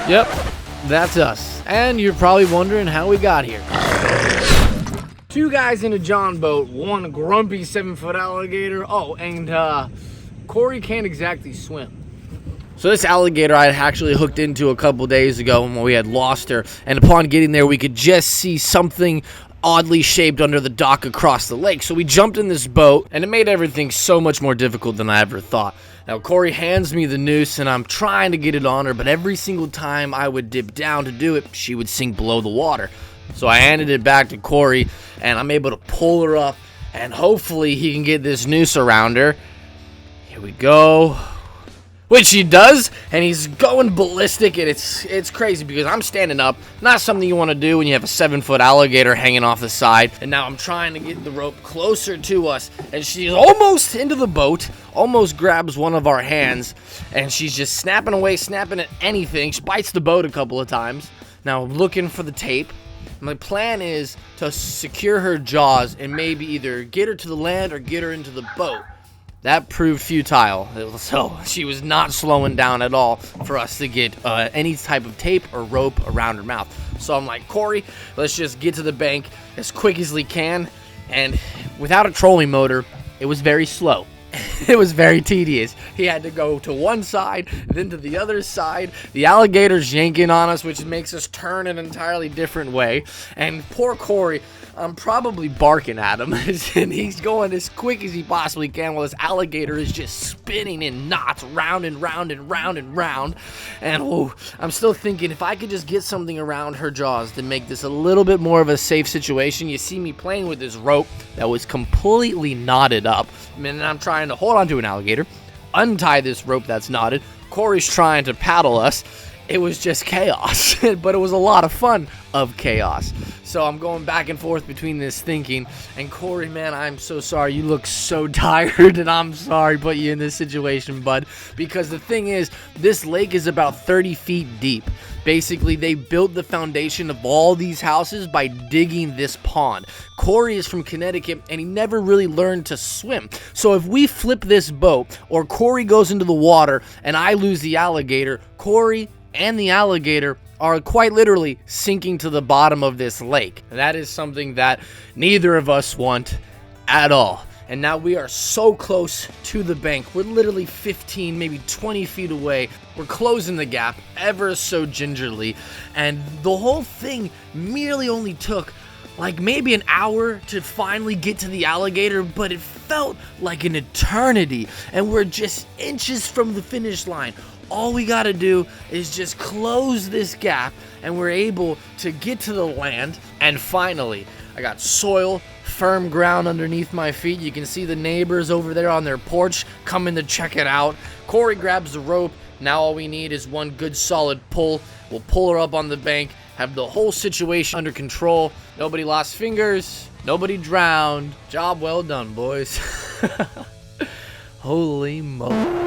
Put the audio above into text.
Yep, that's us. And you're probably wondering how we got here. Two guys in a John boat, one grumpy 7-foot alligator. Oh, and Corey can't exactly swim. So this alligator I had actually hooked into a couple days ago when we had lost her. And upon getting there, we could just see something oddly shaped under the dock across the lake. So we jumped in this boat, and it made everything so much more difficult than I ever thought. Now Corey hands me the noose, and I'm trying to get it on her, but every single time I would dip down to do it, she would sink below the water. So I handed it back to Corey, and I'm able to pull her up, and hopefully he can get this noose around her. Here we go. Which he does, and he's going ballistic, and it's crazy because I'm standing up. Not something you want to do when you have a 7-foot alligator hanging off the side. And now I'm trying to get the rope closer to us, and she's almost into the boat, almost grabs one of our hands, and she's just snapping away, snapping at anything. She bites the boat a couple of times. Now I'm looking for the tape. My plan is to secure her jaws and maybe either get her to the land or get her into the boat. That proved futile, so she was not slowing down at all for us to get any type of tape or rope around her mouth. So I'm like, Corey, let's just get to the bank as quick as we can. And without a trolling motor, it was very slow. It was very tedious. He had to go to one side, then to the other side. The alligator's yanking on us, which makes us turn an entirely different way. And poor Corey, I'm probably barking at him, and he's going as quick as he possibly can while this alligator is just spinning in knots, round and round and round and round. And I'm still thinking if I could just get something around her jaws to make this a little bit more of a safe situation. You see me playing with this rope that was completely knotted up, and I'm trying to hold on to an alligator, untie this rope that's knotted. Corey's trying to paddle us. It was just chaos, but it was a lot of fun of chaos. So I'm going back and forth between this thinking, and Corey, man, I'm so sorry. You look so tired, and I'm sorry to put you in this situation, bud. Because the thing is, this lake is about 30 feet deep. Basically, they built the foundation of all these houses by digging this pond. Corey is from Connecticut, and he never really learned to swim. So if we flip this boat, or Corey goes into the water, and I lose the alligator, Corey and the alligator are quite literally sinking to the bottom of this lake. And that is something that neither of us want at all. And now we are so close to the bank. We're literally 15, maybe 20 feet away. We're closing the gap ever so gingerly. And the whole thing merely only took like maybe an hour to finally get to the alligator, but it felt like an eternity. And we're just inches from the finish line. All we gotta do is just close this gap, and we're able to get to the land. And finally, I got soil, firm ground underneath my feet. You can see the neighbors over there on their porch coming to check it out. Corey grabs the rope. Now all we need is one good solid pull. We'll pull her up on the bank, have the whole situation under control. Nobody lost fingers, nobody drowned. Job well done, boys. Holy moly.